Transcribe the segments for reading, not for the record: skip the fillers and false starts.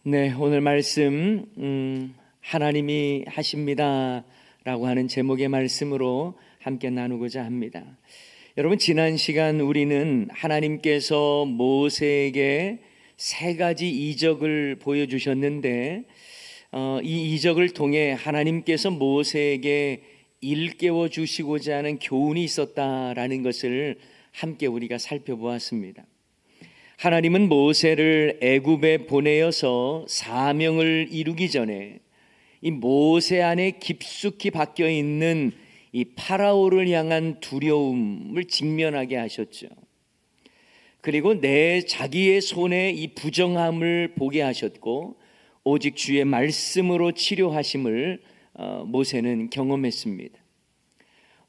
네, 오늘 말씀 하나님이 하십니다 라고 하는 제목의 말씀으로 함께 나누고자 합니다. 여러분, 지난 시간 우리는 하나님께서 모세에게 세 가지 이적을 보여주셨는데 이 이적을 통해 하나님께서 모세에게 일깨워 주시고자 하는 교훈이 있었다라는 것을 함께 우리가 살펴보았습니다. 하나님은 모세를 애굽에 보내어서 사명을 이루기 전에 이 모세 안에 깊숙이 박혀 있는 이 파라오를 향한 두려움을 직면하게 하셨죠. 그리고 자기의 손에 이 부정함을 보게 하셨고 오직 주의 말씀으로 치료하심을 모세는 경험했습니다.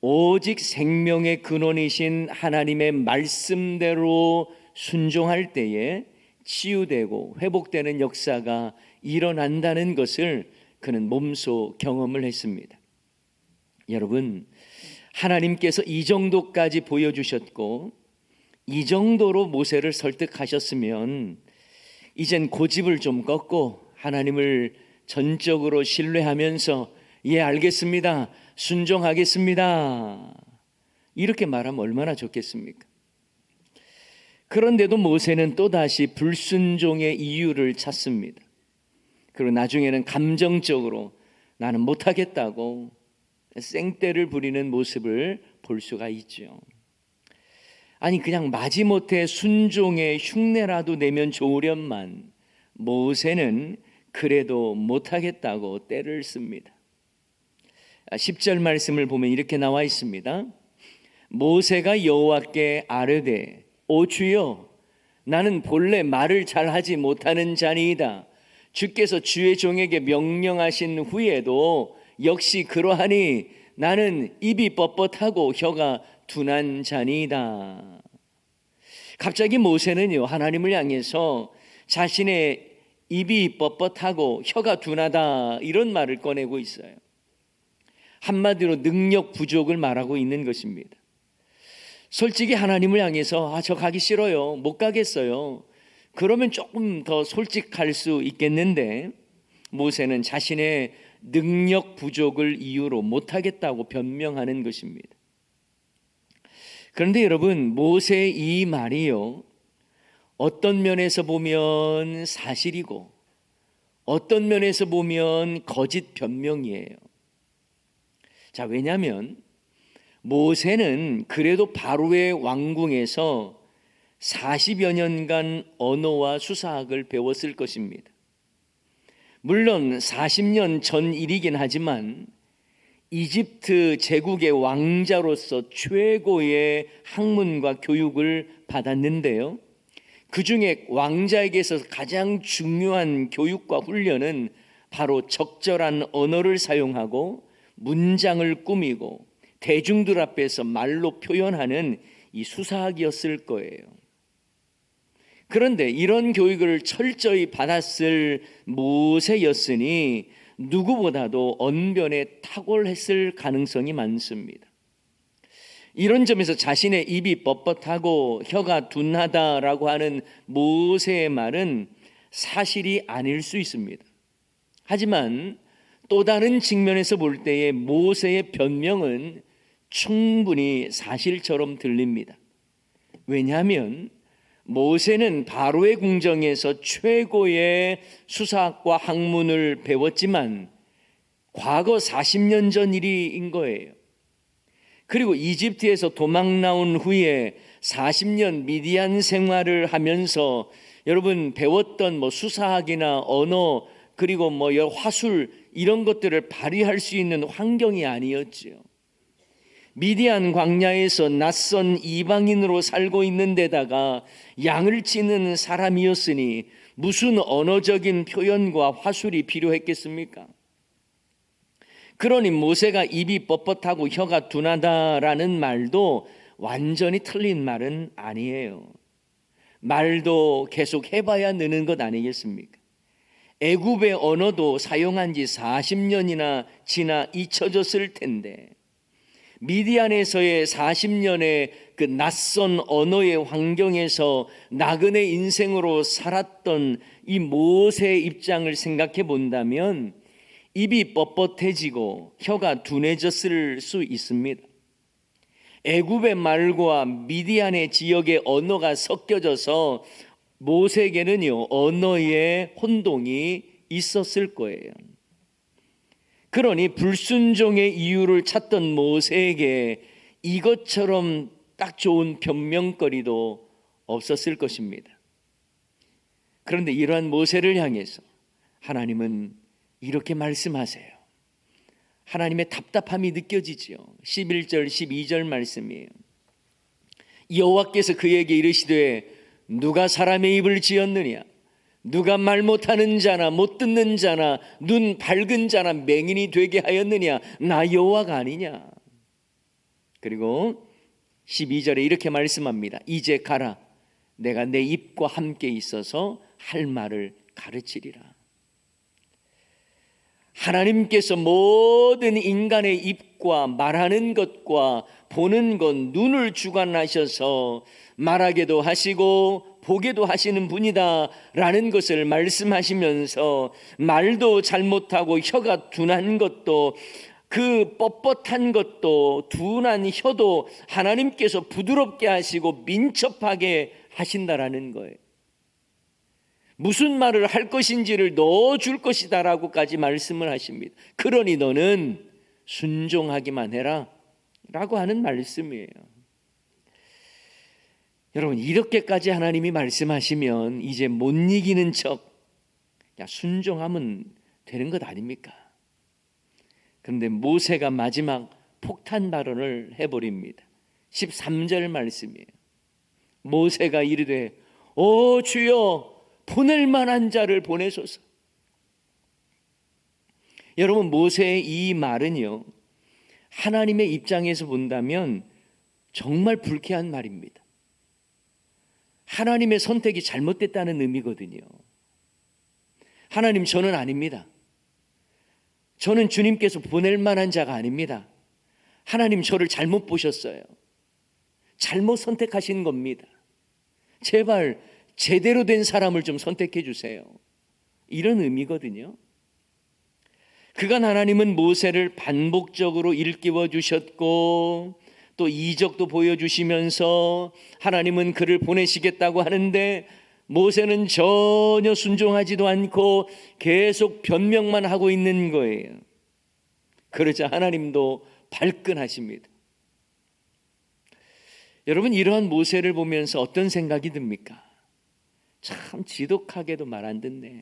오직 생명의 근원이신 하나님의 말씀대로 순종할 때에 치유되고 회복되는 역사가 일어난다는 것을 그는 몸소 경험을 했습니다. 여러분, 하나님께서 이 정도까지 보여주셨고 이 정도로 모세를 설득하셨으면 이젠 고집을 좀 꺾고 하나님을 전적으로 신뢰하면서 예, 알겠습니다, 순종하겠습니다, 이렇게 말하면 얼마나 좋겠습니까? 그런데도 모세는 또다시 불순종의 이유를 찾습니다. 그리고 나중에는 감정적으로 나는 못하겠다고 생떼를 부리는 모습을 볼 수가 있죠. 아니, 그냥 마지못해 순종의 흉내라도 내면 좋으련만 모세는 그래도 못하겠다고 떼를 씁니다. 10절 말씀을 보면 이렇게 나와 있습니다. 모세가 여호와께 아뢰되 오 주여, 나는 본래 말을 잘하지 못하는 자니이다. 주께서 주의 종에게 명령하신 후에도 역시 그러하니 나는 입이 뻣뻣하고 혀가 둔한 자니이다. 갑자기 모세는요, 하나님을 향해서 자신의 입이 뻣뻣하고 혀가 둔하다 이런 말을 꺼내고 있어요. 한마디로 능력 부족을 말하고 있는 것입니다. 솔직히 하나님을 향해서 저 가기 싫어요, 못 가겠어요, 그러면 조금 더 솔직할 수 있겠는데 모세는 자신의 능력 부족을 이유로 못하겠다고 변명하는 것입니다. 그런데 여러분, 모세의 이 말이요, 어떤 면에서 보면 사실이고 어떤 면에서 보면 거짓 변명이에요. 자, 왜냐하면 모세는 그래도 바로의 왕궁에서 40여 년간 언어와 수사학을 배웠을 것입니다. 물론 40년 전 일이긴 하지만 이집트 제국의 왕자로서 최고의 학문과 교육을 받았는데요, 그 중에 왕자에게서 가장 중요한 교육과 훈련은 바로 적절한 언어를 사용하고 문장을 꾸미고 대중들 앞에서 말로 표현하는 이 수사학이었을 거예요. 그런데 이런 교육을 철저히 받았을 모세였으니 누구보다도 언변에 탁월했을 가능성이 많습니다. 이런 점에서 자신의 입이 뻣뻣하고 혀가 둔하다라고 하는 모세의 말은 사실이 아닐 수 있습니다. 하지만 또 다른 측면에서 볼 때의 모세의 변명은 충분히 사실처럼 들립니다. 왜냐하면 모세는 바로의 궁정에서 최고의 수사학과 학문을 배웠지만 과거 40년 전 일인 거예요. 그리고 이집트에서 도망 나온 후에 40년 미디안 생활을 하면서 여러분 배웠던 수사학이나 언어 그리고 여러 화술 이런 것들을 발휘할 수 있는 환경이 아니었죠. 미디안 광야에서 낯선 이방인으로 살고 있는 데다가 양을 치는 사람이었으니 무슨 언어적인 표현과 화술이 필요했겠습니까? 그러니 모세가 입이 뻣뻣하고 혀가 둔하다라는 말도 완전히 틀린 말은 아니에요. 말도 계속 해봐야 느는 것 아니겠습니까? 애굽의 언어도 사용한 지 40년이나 지나 잊혀졌을 텐데 미디안에서의 40년의 그 낯선 언어의 환경에서 나그네 인생으로 살았던 이 모세의 입장을 생각해 본다면 입이 뻣뻣해지고 혀가 둔해졌을 수 있습니다. 애굽의 말과 미디안의 지역의 언어가 섞여져서 모세에게는요, 언어의 혼동이 있었을 거예요. 그러니 불순종의 이유를 찾던 모세에게 이것처럼 딱 좋은 변명거리도 없었을 것입니다. 그런데 이러한 모세를 향해서 하나님은 이렇게 말씀하세요. 하나님의 답답함이 느껴지지요. 11절 12절 말씀이에요. 여호와께서 그에게 이르시되 누가 사람의 입을 지었느냐? 누가 말 못하는 자나 못 듣는 자나 눈 밝은 자나 맹인이 되게 하였느냐? 나 여호와가 아니냐? 그리고 12절에 이렇게 말씀합니다. 이제 가라. 내가 내 입과 함께 있어서 할 말을 가르치리라. 하나님께서 모든 인간의 입과 말하는 것과 보는 것, 눈을 주관하셔서 말하게도 하시고 보게도 하시는 분이다 라는 것을 말씀하시면서 말도 잘못하고 혀가 둔한 것도 그 뻣뻣한 것도 둔한 혀도 하나님께서 부드럽게 하시고 민첩하게 하신다라는 거예요. 무슨 말을 할 것인지를 넣어줄 것이다 라고까지 말씀을 하십니다. 그러니 너는 순종하기만 해라 라고 하는 말씀이에요. 여러분, 이렇게까지 하나님이 말씀하시면 이제 못 이기는 척 순종하면 되는 것 아닙니까? 그런데 모세가 마지막 폭탄 발언을 해버립니다. 13절 말씀이에요. 모세가 이르되 오 주여 보낼 만한 자를 보내소서. 여러분, 모세의 이 말은요, 하나님의 입장에서 본다면 정말 불쾌한 말입니다. 하나님의 선택이 잘못됐다는 의미거든요. 하나님, 저는 아닙니다. 저는 주님께서 보낼 만한 자가 아닙니다. 하나님, 저를 잘못 보셨어요. 잘못 선택하신 겁니다. 제발 제대로 된 사람을 좀 선택해 주세요. 이런 의미거든요. 그간 하나님은 모세를 반복적으로 일깨워 주셨고 또 이적도 보여주시면서 하나님은 그를 보내시겠다고 하는데 모세는 전혀 순종하지도 않고 계속 변명만 하고 있는 거예요. 그러자 하나님도 발끈하십니다. 여러분, 이러한 모세를 보면서 어떤 생각이 듭니까? 참 지독하게도 말 안 듣네.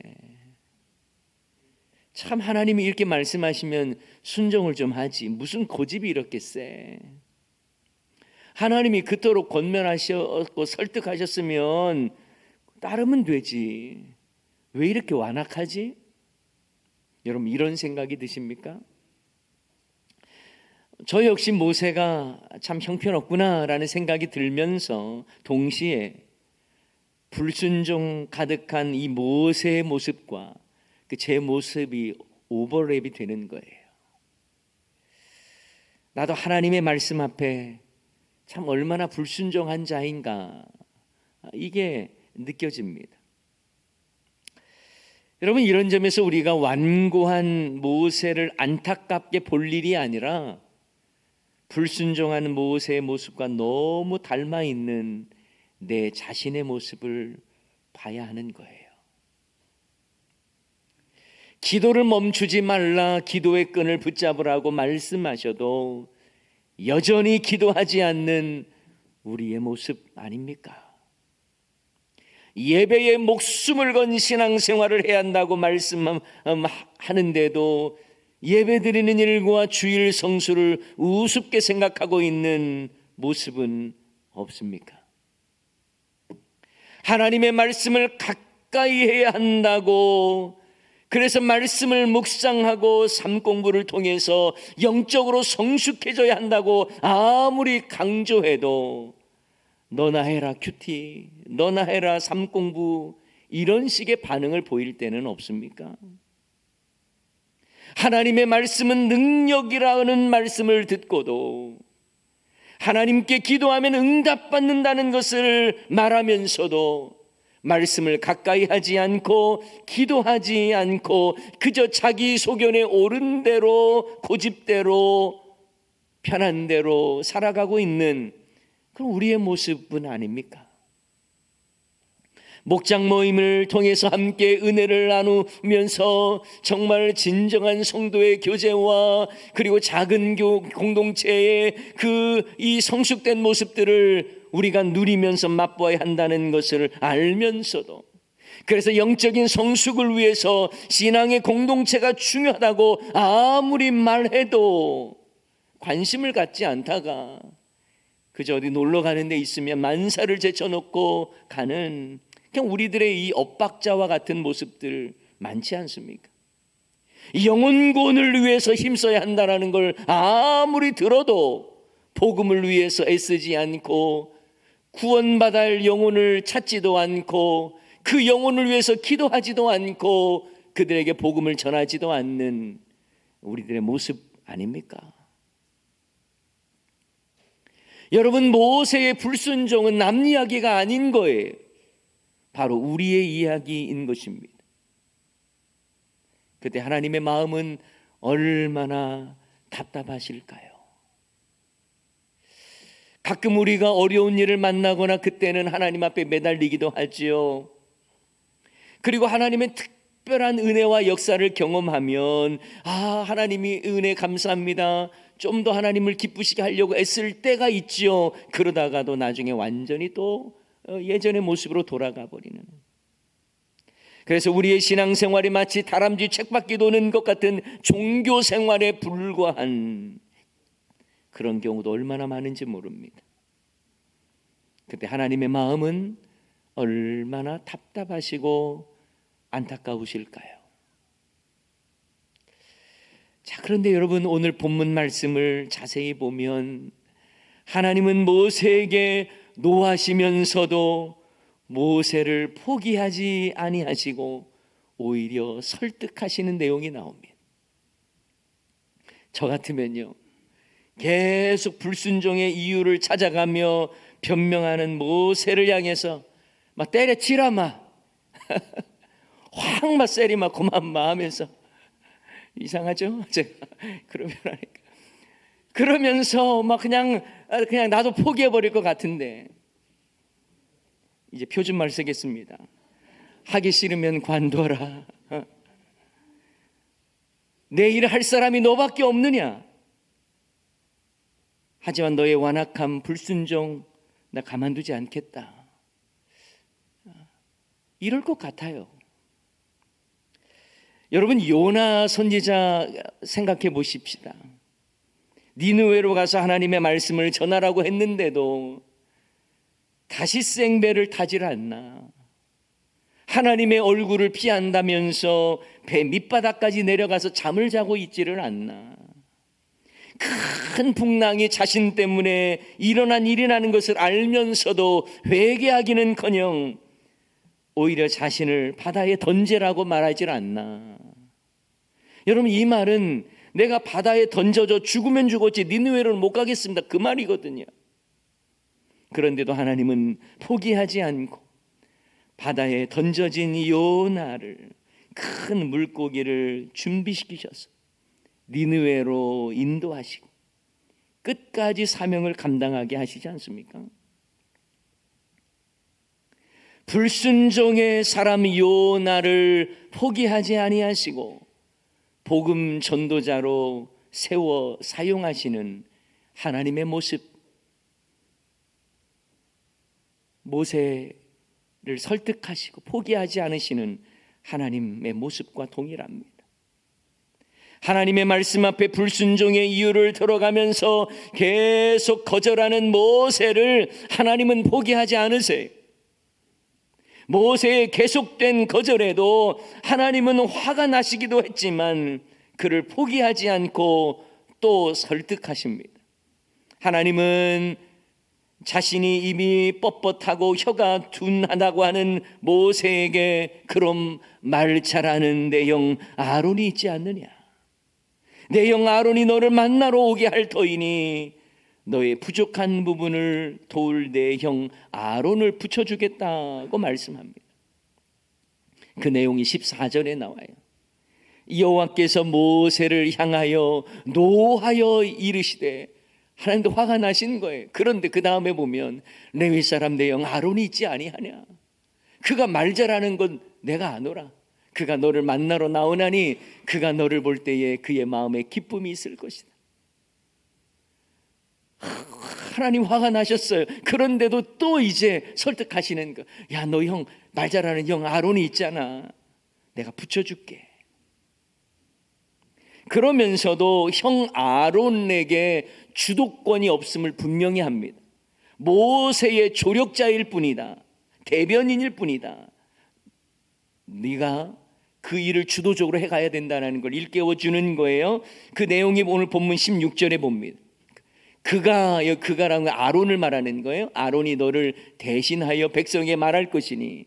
참 하나님이 이렇게 말씀하시면 순종을 좀 하지 무슨 고집이 이렇게 세. 하나님이 그토록 권면하셨고 설득하셨으면 따르면 되지. 왜 이렇게 완악하지? 여러분, 이런 생각이 드십니까? 저 역시 모세가 참 형편없구나라는 생각이 들면서 동시에 불순종 가득한 이 모세의 모습과 그 제 모습이 오버랩이 되는 거예요. 나도 하나님의 말씀 앞에 참 얼마나 불순종한 자인가, 이게 느껴집니다. 여러분, 이런 점에서 우리가 완고한 모세를 안타깝게 볼 일이 아니라 불순종하는 모세의 모습과 너무 닮아 있는 내 자신의 모습을 봐야 하는 거예요. 기도를 멈추지 말라, 기도의 끈을 붙잡으라고 말씀하셔도 여전히 기도하지 않는 우리의 모습 아닙니까? 예배에 목숨을 건 신앙생활을 해야 한다고 말씀하는데도 예배드리는 일과 주일 성수를 우습게 생각하고 있는 모습은 없습니까? 하나님의 말씀을 가까이 해야 한다고, 그래서 말씀을 묵상하고 삶 공부를 통해서 영적으로 성숙해져야 한다고 아무리 강조해도 너나 해라 큐티, 너나 해라 삶 공부, 이런 식의 반응을 보일 때는 없습니까? 하나님의 말씀은 능력이라는 말씀을 듣고도 하나님께 기도하면 응답받는다는 것을 말하면서도 말씀을 가까이 하지 않고 기도하지 않고 그저 자기 소견에 옳은 대로 고집대로 편한 대로 살아가고 있는 그런 우리의 모습은 아닙니까? 목장 모임을 통해서 함께 은혜를 나누면서 정말 진정한 성도의 교제와 그리고 작은 공동체의 이 성숙된 모습들을 우리가 누리면서 맛보아야 한다는 것을 알면서도, 그래서 영적인 성숙을 위해서 신앙의 공동체가 중요하다고 아무리 말해도 관심을 갖지 않다가 그저 어디 놀러 가는 데 있으면 만사를 제쳐놓고 가는 그냥 우리들의 이 엇박자와 같은 모습들 많지 않습니까? 영혼구원을 위해서 힘써야 한다는 걸 아무리 들어도 복음을 위해서 애쓰지 않고 구원받을 영혼을 찾지도 않고 그 영혼을 위해서 기도하지도 않고 그들에게 복음을 전하지도 않는 우리들의 모습 아닙니까? 여러분, 모세의 불순종은 남 이야기가 아닌 거예요. 바로 우리의 이야기인 것입니다. 그때 하나님의 마음은 얼마나 답답하실까요? 가끔 우리가 어려운 일을 만나거나 그때는 하나님 앞에 매달리기도 하지요. 그리고 하나님의 특별한 은혜와 역사를 경험하면 하나님이 은혜 감사합니다. 좀 더 하나님을 기쁘시게 하려고 애쓸 때가 있지요. 그러다가도 나중에 완전히 또 예전의 모습으로 돌아가 버리는. 그래서 우리의 신앙생활이 마치 다람쥐 책밖에 도는 것 같은 종교 생활에 불과한 그런 경우도 얼마나 많은지 모릅니다. 그때 하나님의 마음은 얼마나 답답하시고 안타까우실까요? 자, 그런데 여러분, 오늘 본문 말씀을 자세히 보면 하나님은 모세에게 노하시면서도 모세를 포기하지 아니하시고 오히려 설득하시는 내용이 나옵니다. 저 같으면요, 계속 불순종의 이유를 찾아가며 변명하는 모세를 향해서 막 때려치라 마 확 막 세리 막 그만 마 하면서, 이상하죠? 제가 그러면 하니까 그러면서 막 그냥 나도 포기해버릴 것 같은데, 이제 표준말 쓰겠습니다. 하기 싫으면 관둬라. 내 일을 할 사람이 너밖에 없느냐? 하지만 너의 완악함, 불순종 나 가만두지 않겠다. 이럴 것 같아요. 여러분, 요나 선지자 생각해 보십시다. 니느웨로 가서 하나님의 말씀을 전하라고 했는데도 다시 생배를 타질 않나. 하나님의 얼굴을 피한다면서 배 밑바닥까지 내려가서 잠을 자고 있지를 않나. 큰 풍랑이 자신 때문에 일어난 일이라는 것을 알면서도 회개하기는커녕 오히려 자신을 바다에 던지라고 말하질 않나. 여러분, 이 말은 내가 바다에 던져져 죽으면 죽었지 니느웨로는 못 가겠습니다, 그 말이거든요. 그런데도 하나님은 포기하지 않고 바다에 던져진 요나를, 큰 물고기를 준비시키셔서 니느웨로 인도하시고 끝까지 사명을 감당하게 하시지 않습니까? 불순종의 사람 요나를 포기하지 아니하시고 복음 전도자로 세워 사용하시는 하나님의 모습, 모세를 설득하시고 포기하지 않으시는 하나님의 모습과 동일합니다. 하나님의 말씀 앞에 불순종의 이유를 들어가면서 계속 거절하는 모세를 하나님은 포기하지 않으세요. 모세의 계속된 거절에도 하나님은 화가 나시기도 했지만 그를 포기하지 않고 또 설득하십니다. 하나님은 자신이 입이 뻣뻣하고 혀가 둔하다고 하는 모세에게 그럼 말 잘하는 내 형 아론이 있지 않느냐? 내 형 아론이 너를 만나러 오게 할 터이니 너의 부족한 부분을 도울 내 형 아론을 붙여주겠다고 말씀합니다. 그 내용이 14절에 나와요. 여호와께서 모세를 향하여 노하여 이르시되, 하나님도 화가 나신 거예요. 그런데 그 다음에 보면 레위 사람 내 형 아론이 있지 아니하냐, 그가 말 잘하는 건 내가 아노라. 그가 너를 만나러 나오나니 그가 너를 볼 때에 그의 마음에 기쁨이 있을 것이다. 하나님 화가 나셨어요. 그런데도 또 이제 설득하시는 거. 야, 너 형, 말 잘하는 형 아론이 있잖아. 내가 붙여줄게. 그러면서도 형 아론에게 주도권이 없음을 분명히 합니다. 모세의 조력자일 뿐이다. 대변인일 뿐이다. 네가 그 일을 주도적으로 해가야 된다는 걸 일깨워 주는 거예요. 그 내용이 오늘 본문 16절에 봅니다. 그가라는 아론을 말하는 거예요. 아론이 너를 대신하여 백성에게 말할 것이니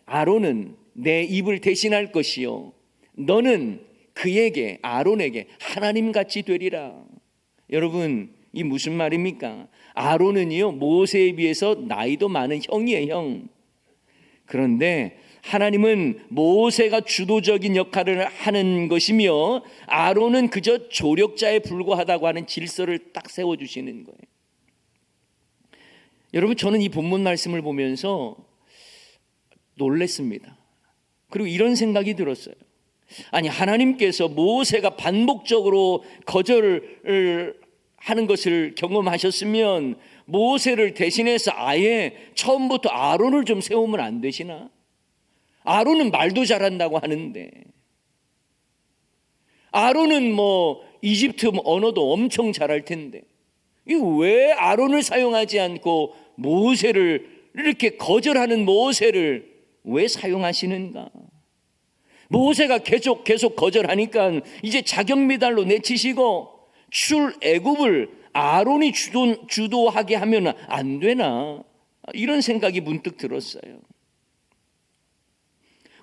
아론은 내 입을 대신할 것이요 너는 그에게, 아론에게 하나님같이 되리라. 여러분, 이 무슨 말입니까? 아론은요, 모세에 비해서 나이도 많은 형이에요, 형. 그런데 하나님은 모세가 주도적인 역할을 하는 것이며 아론은 그저 조력자에 불과하다고 하는 질서를 딱 세워주시는 거예요. 여러분, 저는 이 본문 말씀을 보면서 놀랐습니다. 그리고 이런 생각이 들었어요. 아니, 하나님께서 모세가 반복적으로 거절을 하는 것을 경험하셨으면 모세를 대신해서 아예 처음부터 아론을 좀 세우면 안 되시나? 아론은 말도 잘한다고 하는데, 아론은 이집트 언어도 엄청 잘할 텐데, 왜 아론을 사용하지 않고 모세를, 이렇게 거절하는 모세를 왜 사용하시는가? 모세가 계속 거절하니까 이제 자격미달로 내치시고 출애굽을 아론이 주도하게 하면 안 되나? 이런 생각이 문득 들었어요.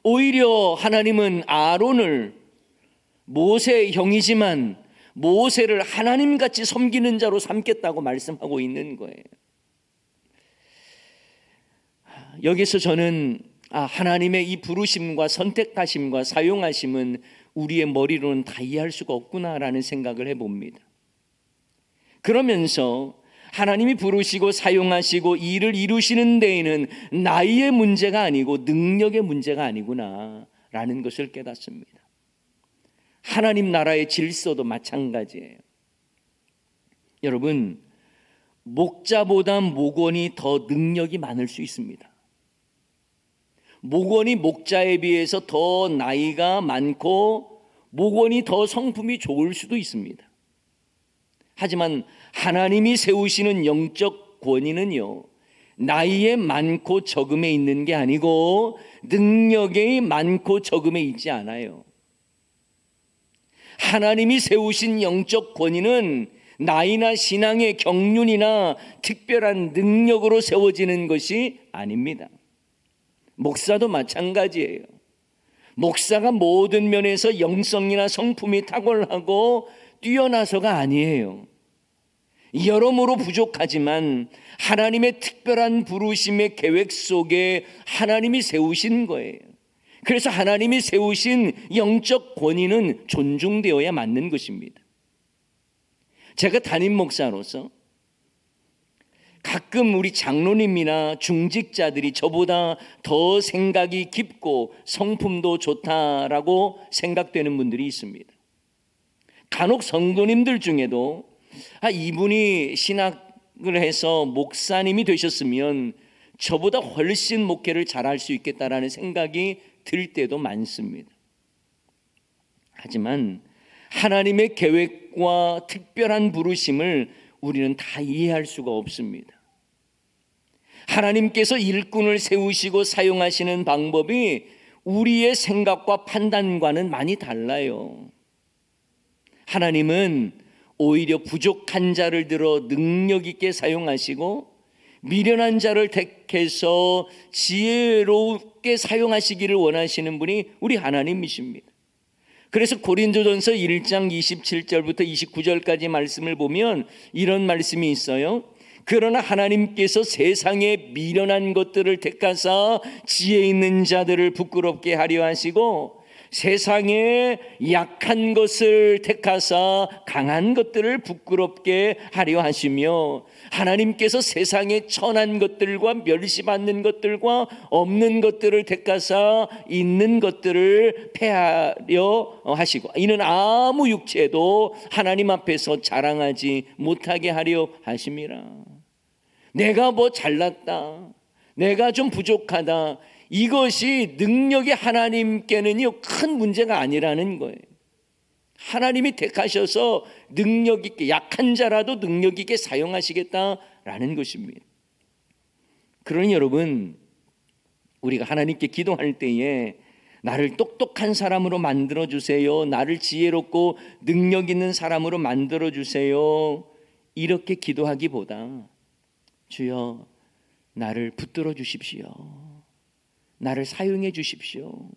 오히려 하나님은 아론을 모세의 형이지만 모세를 하나님같이 섬기는 자로 삼겠다고 말씀하고 있는 거예요. 여기서 저는 하나님의 이 부르심과 선택하심과 사용하심은 우리의 머리로는 다 이해할 수가 없구나라는 생각을 해봅니다. 그러면서 하나님이 부르시고 사용하시고 일을 이루시는 데에는 나이의 문제가 아니고 능력의 문제가 아니구나라는 것을 깨닫습니다. 하나님 나라의 질서도 마찬가지예요. 여러분, 목자보다 목원이 더 능력이 많을 수 있습니다. 목원이 목자에 비해서 더 나이가 많고 목원이 더 성품이 좋을 수도 있습니다. 하지만 하나님이 세우시는 영적 권위는요, 나이에 많고 적음에 있는 게 아니고 능력에 많고 적음에 있지 않아요. 하나님이 세우신 영적 권위는 나이나 신앙의 경륜이나 특별한 능력으로 세워지는 것이 아닙니다. 목사도 마찬가지예요. 목사가 모든 면에서 영성이나 성품이 탁월하고 뛰어나서가 아니에요. 여러모로 부족하지만 하나님의 특별한 부르심의 계획 속에 하나님이 세우신 거예요. 그래서 하나님이 세우신 영적 권위는 존중되어야 맞는 것입니다. 제가 담임 목사로서 가끔 우리 장로님이나 중직자들이 저보다 더 생각이 깊고 성품도 좋다라고 생각되는 분들이 있습니다. 간혹 성도님들 중에도 이분이 신학을 해서 목사님이 되셨으면 저보다 훨씬 목회를 잘할 수 있겠다라는 생각이 들 때도 많습니다. 하지만 하나님의 계획과 특별한 부르심을 우리는 다 이해할 수가 없습니다. 하나님께서 일꾼을 세우시고 사용하시는 방법이 우리의 생각과 판단과는 많이 달라요. 하나님은 오히려 부족한 자를 들어 능력 있게 사용하시고 미련한 자를 택해서 지혜롭게 사용하시기를 원하시는 분이 우리 하나님이십니다. 그래서 고린도전서 1장 27절부터 29절까지 말씀을 보면 이런 말씀이 있어요. 그러나 하나님께서 세상에 미련한 것들을 택하사 지혜 있는 자들을 부끄럽게 하려 하시고 세상에 약한 것을 택하사 강한 것들을 부끄럽게 하려 하시며 하나님께서 세상에 천한 것들과 멸시받는 것들과 없는 것들을 택하사 있는 것들을 폐하려 하시고 이는 아무 육체도 하나님 앞에서 자랑하지 못하게 하려 하심이라. 내가 뭐 잘났다, 내가 좀 부족하다, 이것이 능력이 하나님께는요 큰 문제가 아니라는 거예요. 하나님이 택하셔서 능력 있게, 약한 자라도 능력 있게 사용하시겠다라는 것입니다. 그러니 여러분, 우리가 하나님께 기도할 때에 나를 똑똑한 사람으로 만들어 주세요, 나를 지혜롭고 능력 있는 사람으로 만들어 주세요, 이렇게 기도하기보다 주여 나를 붙들어 주십시오, 나를 사용해 주십시오,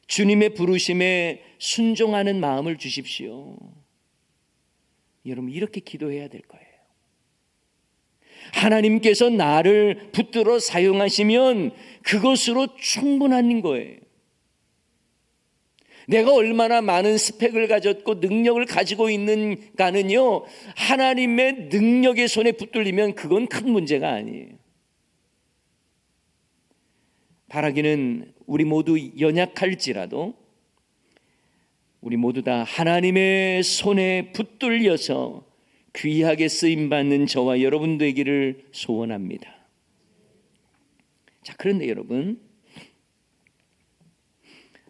주님의 부르심에 순종하는 마음을 주십시오. 여러분 이렇게 기도해야 될 거예요. 하나님께서 나를 붙들어 사용하시면 그것으로 충분한 거예요. 내가 얼마나 많은 스펙을 가졌고 능력을 가지고 있는가는요 하나님의 능력의 손에 붙들리면 그건 큰 문제가 아니에요. 바라기는 우리 모두 연약할지라도 우리 모두 다 하나님의 손에 붙들려서 귀하게 쓰임받는 저와 여러분 되기를 소원합니다. 자, 그런데 여러분,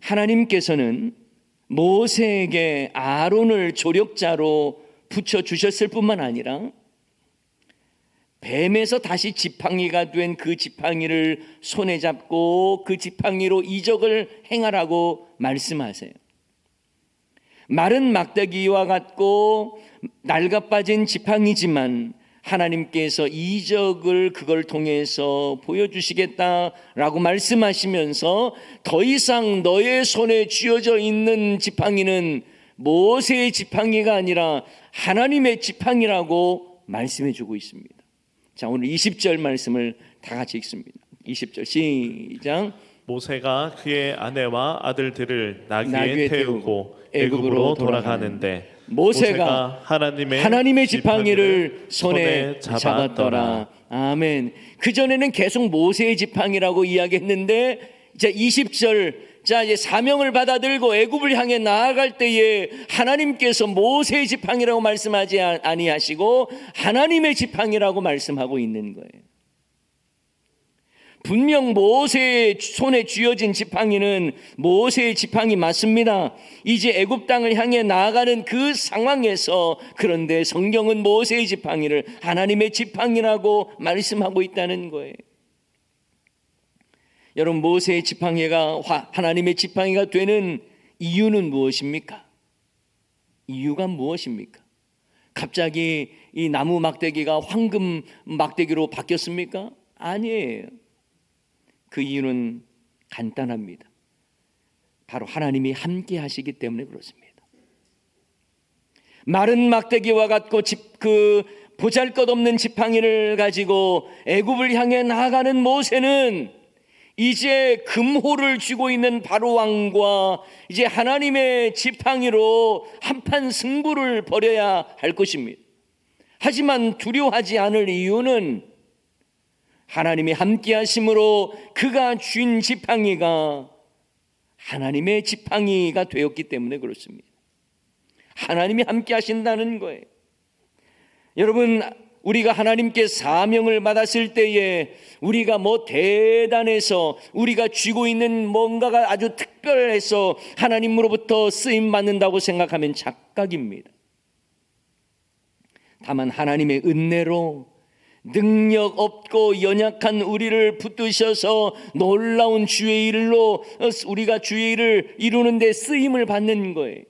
하나님께서는 모세에게 아론을 조력자로 붙여주셨을 뿐만 아니라 뱀에서 다시 지팡이가 된 그 지팡이를 손에 잡고 그 지팡이로 이적을 행하라고 말씀하세요. 마른 막대기와 같고 낡아빠진 지팡이지만 하나님께서 이적을 그걸 통해서 보여주시겠다라고 말씀하시면서 더 이상 너의 손에 쥐어져 있는 지팡이는 모세의 지팡이가 아니라 하나님의 지팡이라고 말씀해 주고 있습니다. 자, 오늘 20절 말씀을 다 같이 읽습니다. 20절 시작. 모세가 그의 아내와 아들들을 나귀에 태우고 애굽으로 돌아가는데 모세가 하나님의 지팡이를 손에 잡았더라. 아멘. 그전에는 계속 모세의 지팡이라고 이야기했는데 이제 20절, 자 이제 사명을 받아들고 애굽을 향해 나아갈 때에 하나님께서 모세의 지팡이라고 말씀하지 아니하시고 하나님의 지팡이라고 말씀하고 있는 거예요. 분명 모세의 손에 쥐어진 지팡이는 모세의 지팡이 맞습니다. 이제 애굽 땅을 향해 나아가는 그 상황에서 그런데 성경은 모세의 지팡이를 하나님의 지팡이라고 말씀하고 있다는 거예요. 여러분, 모세의 지팡이가 하나님의 지팡이가 되는 이유는 무엇입니까? 이유가 무엇입니까? 갑자기 이 나무 막대기가 황금 막대기로 바뀌었습니까? 아니에요. 그 이유는 간단합니다. 바로 하나님이 함께 하시기 때문에 그렇습니다. 마른 막대기와 같고 그 보잘것없는 지팡이를 가지고 애굽을 향해 나아가는 모세는 이제 금호를 쥐고 있는 바로 왕과 이제 하나님의 지팡이로 한판 승부를 벌여야 할 것입니다. 하지만 두려워하지 않을 이유는 하나님이 함께 하심으로 그가 쥔 지팡이가 하나님의 지팡이가 되었기 때문에 그렇습니다. 하나님이 함께 하신다는 거예요. 여러분, 우리가 하나님께 사명을 받았을 때에 우리가 뭐 대단해서 우리가 쥐고 있는 뭔가가 아주 특별해서 하나님으로부터 쓰임 받는다고 생각하면 착각입니다. 다만 하나님의 은혜로 능력 없고 연약한 우리를 붙드셔서 놀라운 주의 일로 우리가 주의 일을 이루는 데 쓰임을 받는 거예요.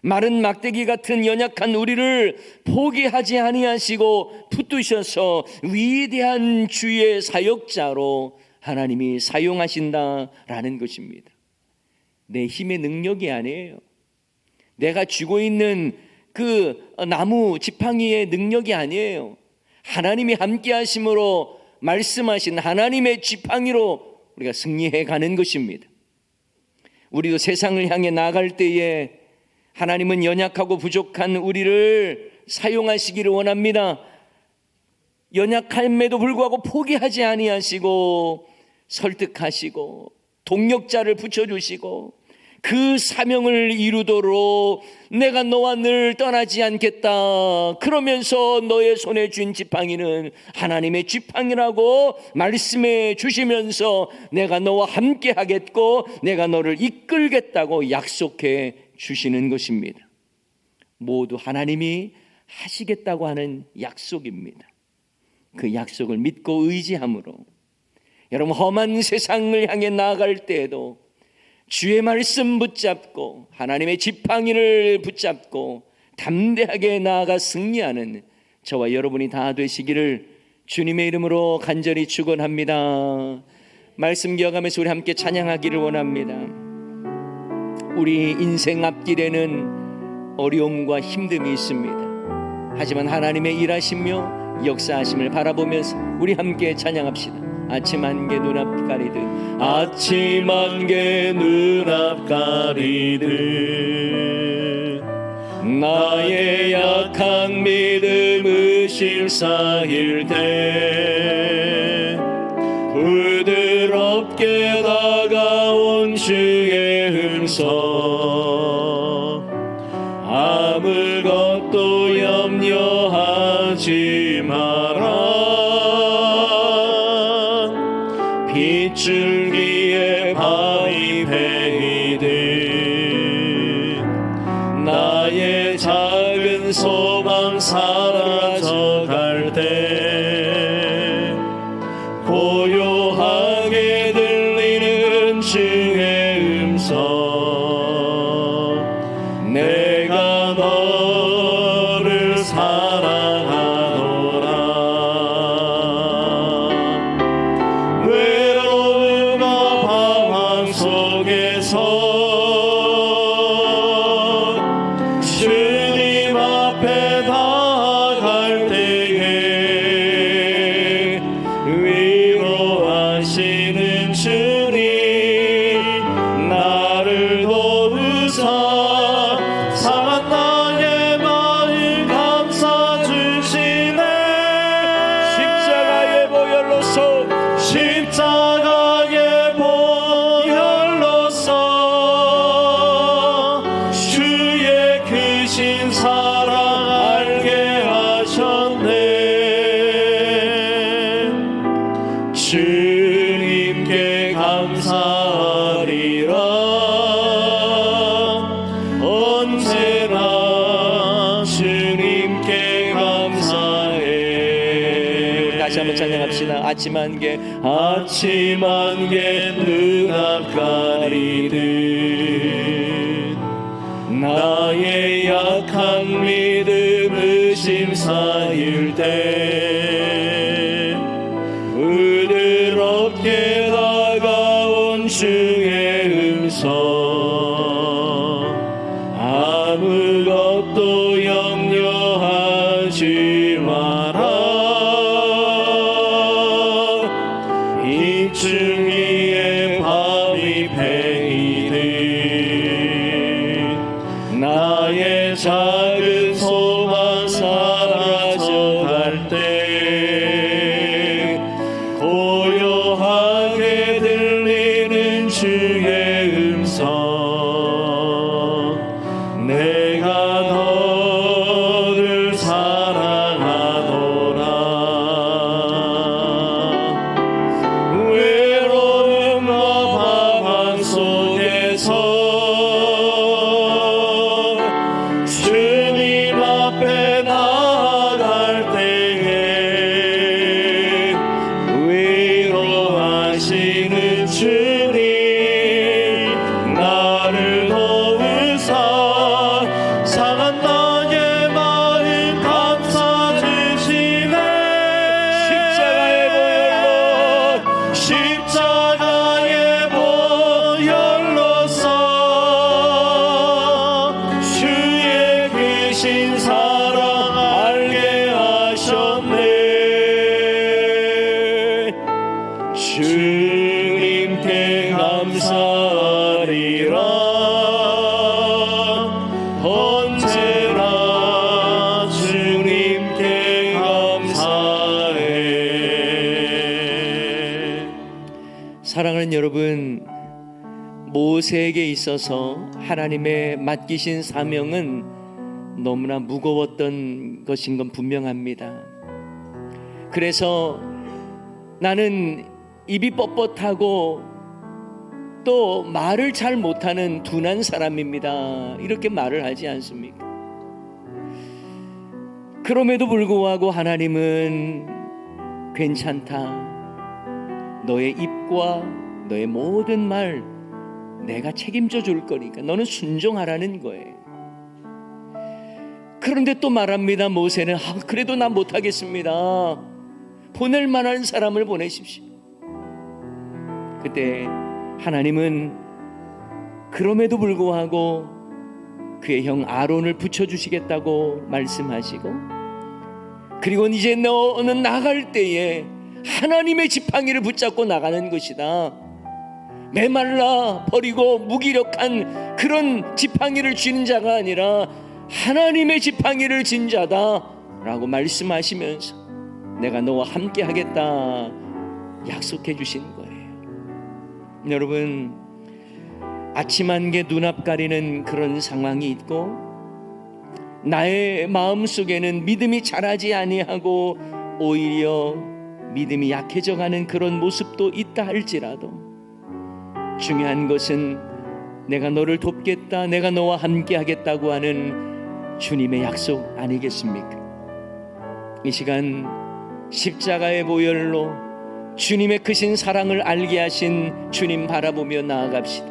마른 막대기 같은 연약한 우리를 포기하지 아니하시고 붙드셔서 위대한 주의 사역자로 하나님이 사용하신다라는 것입니다. 내 힘의 능력이 아니에요. 내가 쥐고 있는 그 나무 지팡이의 능력이 아니에요. 하나님이 함께 하심으로 말씀하신 하나님의 지팡이로 우리가 승리해 가는 것입니다. 우리도 세상을 향해 나아갈 때에 하나님은 연약하고 부족한 우리를 사용하시기를 원합니다. 연약함에도 불구하고 포기하지 아니하시고 설득하시고 동력자를 붙여주시고 그 사명을 이루도록 내가 너와 늘 떠나지 않겠다. 그러면서 너의 손에 쥔 지팡이는 하나님의 지팡이라고 말씀해 주시면서 내가 너와 함께 하겠고 내가 너를 이끌겠다고 약속해 주시는 것입니다. 모두 하나님이 하시겠다고 하는 약속입니다. 그 약속을 믿고 의지함으로 여러분 험한 세상을 향해 나아갈 때에도 주의 말씀 붙잡고 하나님의 지팡이를 붙잡고 담대하게 나아가 승리하는 저와 여러분이 다 되시기를 주님의 이름으로 간절히 축원합니다. 말씀 기억하면서 우리 함께 찬양하기를 원합니다. 우리 인생 앞길에는 어려움과 힘듦이 있습니다. 하지만 하나님의 일하시며 역사하심을 바라보면서 우리 함께 찬양합시다. 아침 안개 눈앞 가리듯 아침 안개 눈앞 가리듯 나의 약한 믿음을 실사일 때 부드럽게 다가온 주의 음성 아무것도 염려하지 마라 빗줄기에 바위 베이듯 나의 작은 소망 사라져갈 때 고요하게 들리는 주의 음성 내가 너를 사랑하노라 외로움과 방황 속에서 주님 앞에 나아갈 때에 위로하시는 주님 나를 도우사 상한 나의 마음 감싸 주시네 십자가의 보혈로서 십자가의 보혈로서 주의 크신 사랑 알게 하셨네 주님께 감사하리라 언제나 주님께 감사해 다시 한번 찬양합시다. 아침 안개 아침 안개 눈앞 가리듯 나의 약한 믿음 의심 쌓일 때 부드럽게 다가온 주의 음성 아무것도 염려하지 마라 빗줄기에 바위 베이듯 나의 작은 소망 사라져갈 때 고요하게 들리는 주의 음성 내가 너를 사랑하노라 외로움과 방황 속에서 주님 앞에 나아갈 때에 위로하시는 주님 나를 도우사 상한 나의 마음 감싸 주시네 십자가의 보혈로서 사랑하는 여러분, 모세에게 있어서 하나님의 맡기신 사명은 너무나 무거웠던 것인 건 분명합니다. 그래서 나는 입이 뻣뻣하고 또 말을 잘 못하는 둔한 사람입니다, 이렇게 말을 하지 않습니까? 그럼에도 불구하고 하나님은 괜찮다, 너의 입과 너의 모든 말 내가 책임져 줄 거니까 너는 순종하라는 거예요. 그런데 또 말합니다. 모세는 그래도 난 못하겠습니다, 보낼 만한 사람을 보내십시오. 그때 하나님은 그럼에도 불구하고 그의 형 아론을 붙여주시겠다고 말씀하시고, 그리고 이제 너는 나갈 때에 하나님의 지팡이를 붙잡고 나가는 것이다, 메말라 버리고 무기력한 그런 지팡이를 쥐는 자가 아니라 하나님의 지팡이를 진 자다 라고 말씀하시면서 내가 너와 함께 하겠다 약속해 주신 거예요. 여러분, 아침 안개 눈앞 가리는 그런 상황이 있고 나의 마음속에는 믿음이 자라지 아니하고 오히려 믿음이 약해져가는 그런 모습도 있다 할지라도 중요한 것은 내가 너를 돕겠다, 내가 너와 함께 하겠다고 하는 주님의 약속 아니겠습니까? 이 시간 십자가의 보혈로 주님의 크신 사랑을 알게 하신 주님 바라보며 나아갑시다.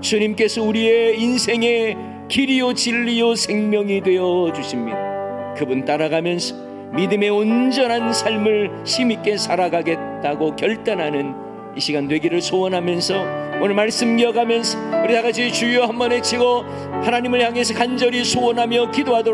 주님께서 우리의 인생의 길이요 진리요 생명이 되어 주십니다. 그분 따라가면서 믿음의 온전한 삶을 힘있게 살아가겠다고 결단하는 이 시간 되기를 소원하면서 오늘 말씀 이어가면서 우리 다같이 주여 한번 외치고 하나님을 향해서 간절히 소원하며 기도하도록